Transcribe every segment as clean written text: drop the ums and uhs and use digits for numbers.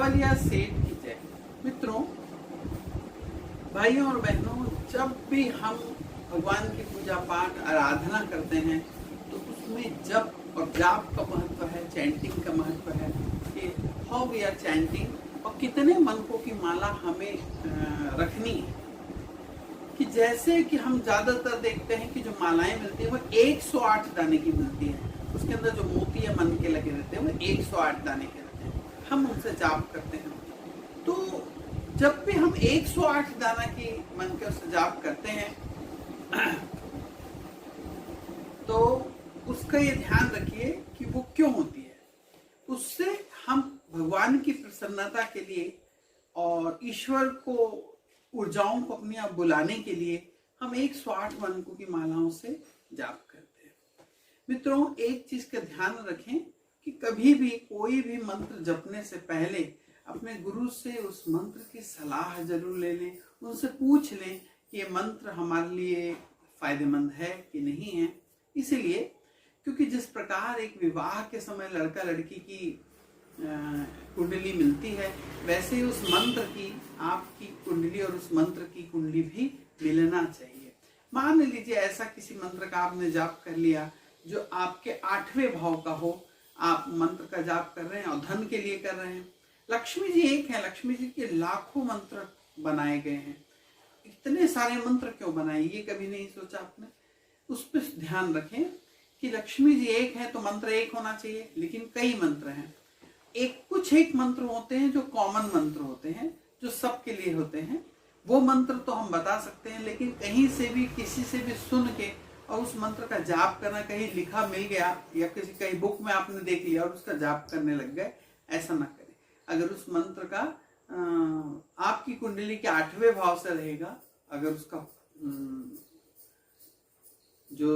कलिया सेठ की जय। मित्रों, भाइयों और बहनों, जब भी हम भगवान की पूजा पाठ आराधना करते हैं तो उसमें जप और जाप का महत्व है, चैंटिंग का महत्व है कि हाउ वी आर चैंटिंग और कितने मंत्रों की माला हमें रखनी है। कि जैसे कि हम ज्यादातर देखते हैं कि जो मालाएं मिलती है वो 108 दाने की मिलती है, उसके अंदर जो मोती या मन के लगे रहते हैं वो 108 दाने के रहते हैं, हम उनसे जाप करते हैं। तो जब भी हम 108 दाना की मन के उससे जाप करते हैं तो उसका ये ध्यान रखिए कि वो क्यों होती है। उससे हम भगवान की प्रसन्नता के लिए और ईश्वर को ऊर्जाओं को अपनी आप बुलाने के लिए हम 108 मंत्रों की मालाओं से जाप करते हैं। मित्रों, एक चीज का ध्यान रखें कि कभी भी कोई भी मंत्र जपने से पहले अपने गुरु से उस मंत्र की सलाह जरूर ले लें, उनसे पूछ लें कि ये मंत्र हमारे लिए फायदेमंद है कि नहीं है। इसीलिए क्योंकि जिस प्रकार एक विवाह के समय लड़का लड़की की कुंडली मिलती है, वैसे ही उस मंत्र की आपकी कुंडली और उस मंत्र की कुंडली भी मिलना चाहिए। मान लीजिए ऐसा किसी मंत्र का आपने जाप कर लिया जो आपके 8वें भाव का हो, आप मंत्र का जाप कर रहे हैं और धन के लिए कर रहे हैं। लक्ष्मी जी एक है, लक्ष्मी जी के लाखों मंत्र बनाए गए हैं। इतने सारे मंत्र क्यों बनाए, ये कभी नहीं सोचा आपने? उस पर ध्यान रखें कि लक्ष्मी जी एक है तो मंत्र एक होना चाहिए, लेकिन कई मंत्र हैं। कुछ एक मंत्र होते हैं जो कॉमन मंत्र होते हैं, जो सबके लिए होते हैं। वो मंत्र तो हम बता सकते हैं, लेकिन कहीं से भी किसी से भी सुन के और उस मंत्र का जाप करना, कहीं लिखा मिल गया या किसी कहीं बुक में आपने देख लिया और उसका जाप करने लग गए, ऐसा ना करें। अगर उस मंत्र का आपकी कुंडली के 8वें भाव से रहेगा, अगर उसका जो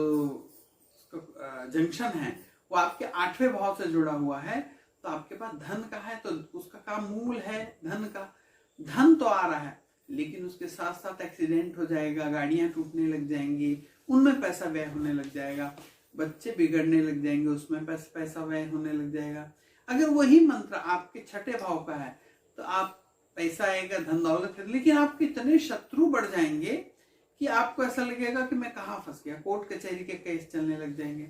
जंक्शन है वो आपके 8वें भाव से जुड़ा हुआ है, तो आपके पास धन का है तो उसका काम मूल है धन का। धन तो आ रहा है, लेकिन उसके साथ साथ एक्सीडेंट हो जाएगा, गाड़ियां टूटने लग जाएंगी, उनमें पैसा व्यय होने लग जाएगा, बच्चे बिगड़ने लग जाएंगे, उसमें पैसा व्यय होने लग जाएगा। अगर वही मंत्र आपके 6ठे भाव का है तो आप पैसा आएगा, धन दौलत है, लेकिन आपके इतने शत्रु बढ़ जाएंगे कि आपको ऐसा लगेगा कि मैं कहाँ फंस गया, कोर्ट कचहरी के केस चलने लग जाएंगे।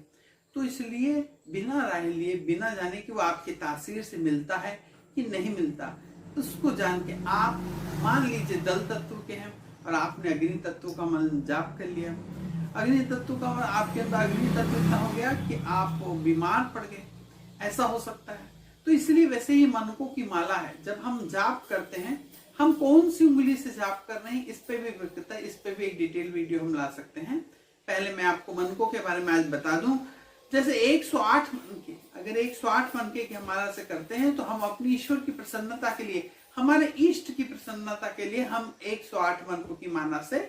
तो इसलिए बिना राय लिए, बिना जाने कि वो आपके तासीर से मिलता है कि नहीं मिलता, उसको जान के आप मान लीजिए दल तत्व के हैं और आपने अग्नि तत्व का मन जाप कर लिया। अग्नि तत्व का आपके अंदर अग्नि तत्व इतना हो गया कि आप बीमार पड़ गए, ऐसा हो सकता है। तो इसलिए वैसे ही मनकों की माला है, जब हम जाप करते हैं, हम कौन सी उंगली से जाप कर रहे हैं इस पे भी विकता है, इस पे भी एक डिटेल वीडियो हम ला सकते हैं। पहले मैं आपको मनकों के बारे में आज बता दूं। जैसे 108 मनके, अगर 108 मनके की हमारा से करते हैं तो हम अपनी ईश्वर की प्रसन्नता के लिए, हमारे इष्ट की प्रसन्नता के लिए हम 108 मनकों की माला से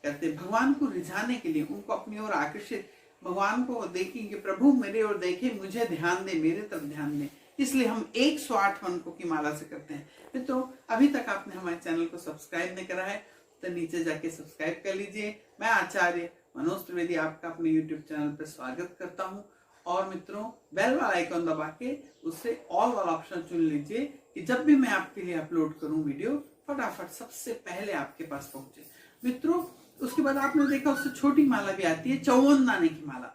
करते हैं। भगवान को रिझाने के लिए, उनको अपनी ओर आकर्षित, भगवान को देखेंगे, प्रभु मेरे ओर देखे, मुझे ध्यान दे, मेरे तरफ ध्यान दे, इसलिए हम 108 मनकों की माला से करते हैं। तो अभी तक आपने हमारे चैनल को सब्सक्राइब नहीं करा है तो नीचे जाके सब्सक्राइब कर लीजिए। मैं आचार्य मनोज त्रिवेदी आपका अपने YouTube चैनल पर स्वागत करता हूं। और मित्रों, बेल वाला आइकन दबा के उससे ऑल वाला ऑप्शन चुन लीजिए कि जब भी मैं आपके लिए अपलोड करूं वीडियो, फटाफट सबसे पहले आपके पास पहुंचे। मित्रों, उसके बाद आपने देखा उससे छोटी माला भी आती है, 54 दाने की माला।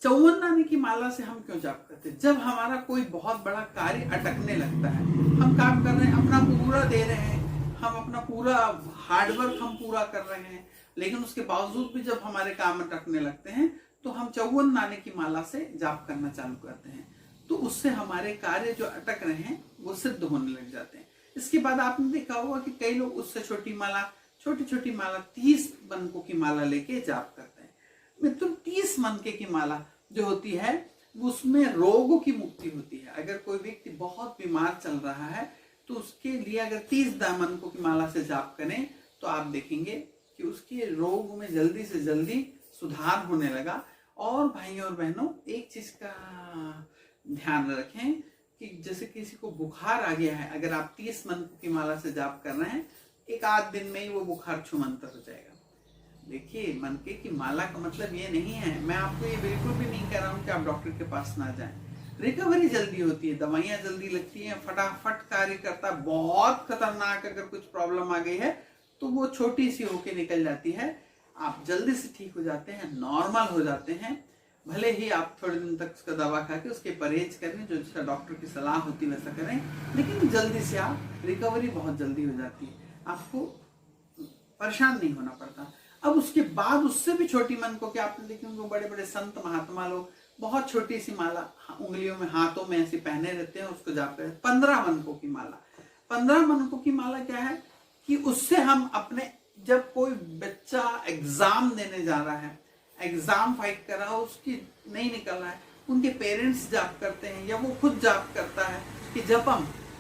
54 दाने की माला से हम क्यों जाप करते हैं? जब हमारा कोई बहुत बड़ा कार्य अटकने लगता है, हम काम कर रहे हैं, अपना पूरा दे रहे हैं, हम अपना पूरा हार्डवर्क हम पूरा कर रहे हैं, लेकिन उसके बावजूद भी जब हमारे काम अटकने लगते हैं तो हम 54 दाने की माला से जाप करना चालू करते हैं। तो उससे हमारे कार्य जो अटक रहे हैं वो सिद्ध होने लग जाते हैं। इसके बाद आपने देखा होगा कि कई लोग उससे छोटी माला, छोटी छोटी माला, 30 मनकों की माला लेके जाप करते हैं। मित्रों, 30 मनके की माला जो होती है उसमें रोगों की मुक्ति होती है। अगर कोई व्यक्ति बहुत बीमार चल रहा है तो उसके लिए अगर 30 मनकों की माला से जाप करें तो आप देखेंगे कि उसके रोग में जल्दी से जल्दी सुधार होने लगा। और भाइयों और बहनों, एक चीज का ध्यान रखें कि जैसे किसी को बुखार आ गया है, अगर आप 30 मनकों की माला से जाप कर रहे हैं, एक आध दिन में ही वो बुखार छूमंतर हो जाएगा। देखिए, मनके की माला का मतलब ये नहीं है, मैं आपको ये बिल्कुल भी नहीं कह रहा हूँ कि आप डॉक्टर के पास ना जाएं। रिकवरी जल्दी होती है, दवाइयाँ जल्दी लगती हैं, फटाफट कार्य करता है। बहुत खतरनाक अगर कुछ प्रॉब्लम आ गई है तो वो छोटी सी होके निकल जाती है, आप जल्दी से ठीक हो जाते हैं, नॉर्मल हो जाते हैं। भले ही आप थोड़े दिन तक उसका दवा खा के उसके परहेज करें, जो जिसका डॉक्टर की सलाह होती है वैसा करें, लेकिन जल्दी से आप रिकवरी बहुत जल्दी हो जाती है, आपको परेशान नहीं होना पड़ता। अब उसके बाद उससे भी छोटी मन को क्या आपने देखे होंगे, बड़े बड़े संत महात्मा लोग बहुत छोटी सी माला उंगलियों में हाथों में ऐसे पहने रहते हैं, उसको जाप करते हैं। 15 मनकों की माला। 15 मनकों की माला क्या है कि उससे हम अपने, जब कोई बच्चा एग्जाम देने जा रहा है, एग्जाम फाइट कर रहा है, उसकी नहीं निकल रहा है, उनके पेरेंट्स जाप करते हैं या वो खुद जाप करता है कि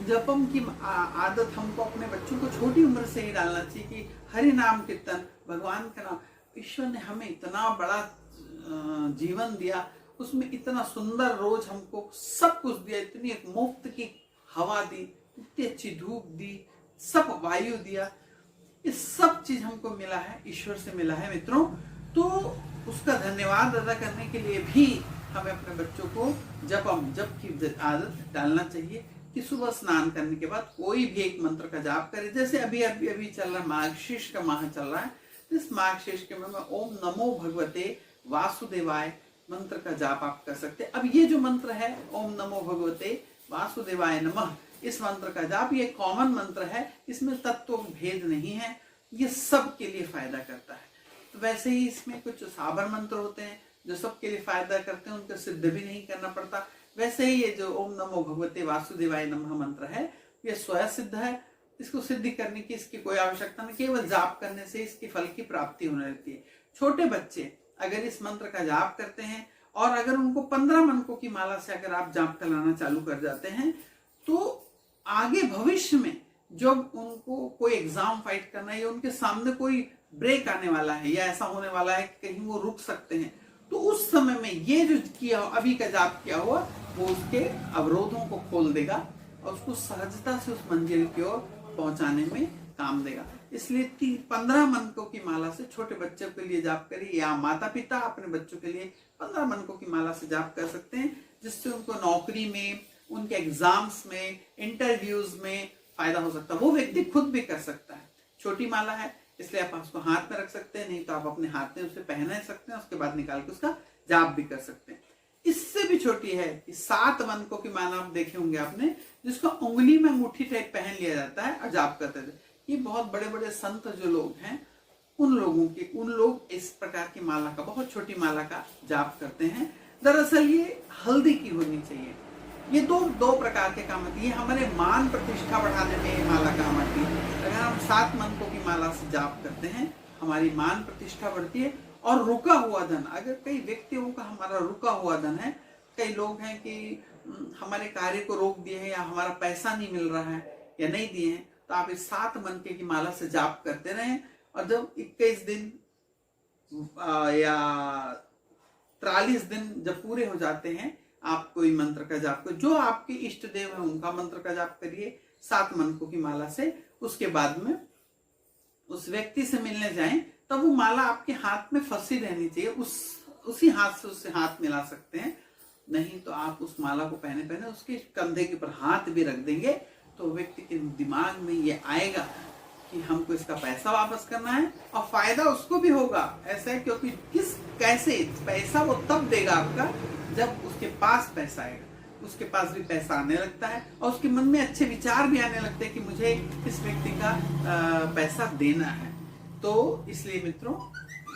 जपम की आदत हमको अपने बच्चों को छोटी उम्र से ही डालना चाहिए कि हरि नाम कीर्तन, भगवान का नाम। ईश्वर ने हमें इतना बड़ा जीवन दिया, उसमें इतना सुंदर रोज हमको सब कुछ दिया, इतनी एक मुफ्त की हवा दी, इतनी अच्छी धूप दी, सब वायु दिया, ये सब चीज हमको मिला है, ईश्वर से मिला है मित्रों। तो उसका धन्यवाद अदा करने के लिए भी हमें अपने बच्चों को जप की आदत डालना चाहिए कि सुबह स्नान करने के बाद कोई भी एक मंत्र का जाप करे। जैसे अभी चल रहा है मार्गशीर्ष का माह चल रहा है, इस मार्गशीर्ष के में ओम नमो भगवते वासुदेवाय मंत्र का जाप आप कर सकते हैं। अब ये जो मंत्र है ओम नमो भगवते वासुदेवाय नमः, इस मंत्र का जाप ये कॉमन मंत्र है, इसमें तत्व भेद नहीं है, ये सब के लिए फायदा करता है। तो वैसे ही इसमें कुछ साबर मंत्र होते हैं जो सबके लिए फायदा करते हैं, उनको सिद्ध भी नहीं करना पड़ता। वैसे ही ये जो ओम नमो भगवते वासुदेवाय नमः मंत्र है ये स्वयं सिद्ध है, इसको सिद्धि करने की इसकी कोई आवश्यकता नहीं, केवल जाप करने से इसके फल की प्राप्ति होने लगती है। छोटे बच्चे अगर इस मंत्र का जाप करते हैं और अगर उनको 15 मनकों की माला से अगर आप जाप कराना चालू कर जाते हैं तो आगे भविष्य में जब उनको कोई एग्जाम फाइट करना है या उनके सामने कोई ब्रेक आने वाला है या ऐसा होने वाला है कि कहीं वो रुक सकते हैं, तो उस समय में ये जो किया अभी का जाप किया हुआ वो उसके अवरोधों को खोल देगा और उसको सहजता से उस मंजिल की ओर पहुंचाने में काम देगा। इसलिए 15 मनकों की माला से छोटे बच्चों के लिए जाप करिए, या माता पिता अपने बच्चों के लिए 15 मनकों की माला से जाप कर सकते हैं, जिससे उनको नौकरी में, उनके एग्जाम्स में, इंटरव्यूज में फायदा हो सकता है। वो व्यक्ति खुद भी कर सकता है, छोटी माला है इसलिए आप उसको हाथ में रख सकते हैं, नहीं तो आप अपने हाथ में उसे पहन सकते हैं, उसके बाद निकाल के उसका जाप भी कर सकते हैं। इससे भी छोटी है 7 मनकों की माला आप देखे होंगे आपने, जिसको उंगली में मुट्ठी टाइप पहन लिया जाता है और जाप करते थे। ये बहुत बड़े बड़े संत जो लोग हैं उन लोग इस प्रकार की माला का, बहुत छोटी माला का जाप करते हैं। दरअसल ये हल्दी की होनी चाहिए। ये दो प्रकार के काम आती है, हमारे मान प्रतिष्ठा बढ़ाने में ये माला काम आती है। अगर हम 7 मनकों की माला से जाप करते हैं हमारी मान प्रतिष्ठा बढ़ती है। और रुका हुआ धन, अगर कई व्यक्तियों का हमारा रुका हुआ धन है, कई लोग हैं कि हमारे कार्य को रोक दिए हैं या हमारा पैसा नहीं मिल रहा है या नहीं दिए हैं, तो आप इस 7 मनके की माला से जाप करते रहें और जब 21 दिन या 43 दिन जब पूरे हो जाते हैं आप कोई मंत्र का जाप करिए, जो आपके इष्ट देव है उनका मंत्र का जाप करिए 7 मनकों की माला से। उसके बाद में उस व्यक्ति से मिलने जाएं तब वो माला आपके हाथ में फंसी रहनी चाहिए, उसी हाथ से उससे हाथ मिला सकते हैं, नहीं तो आप उस माला को पहने उसके कंधे के ऊपर हाथ भी रख देंगे तो व्यक्ति के दिमाग में ये आएगा कि हमको इसका पैसा वापस करना है और फायदा उसको भी होगा। ऐसा है क्योंकि कैसे पैसा वो तब देगा आपका जब उसके पास पैसा आएगा, उसके पास भी पैसा आने लगता है और उसके मन में अच्छे विचार भी आने लगते हैं कि मुझे इस व्यक्ति का पैसा देना है। तो इसलिए मित्रों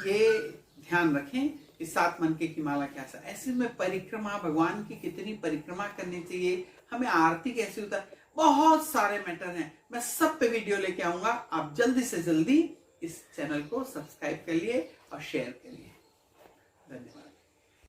ये ध्यान रखें कि 7 मनके की माला कैसा, ऐसे में परिक्रमा, भगवान की कितनी परिक्रमा करनी चाहिए, हमें आरती कैसे होता है, बहुत सारे मैटर हैं। मैं सब पे वीडियो लेके आऊंगा, आप जल्दी से जल्दी इस चैनल को सब्सक्राइब करिए और शेयर करिए। धन्यवाद।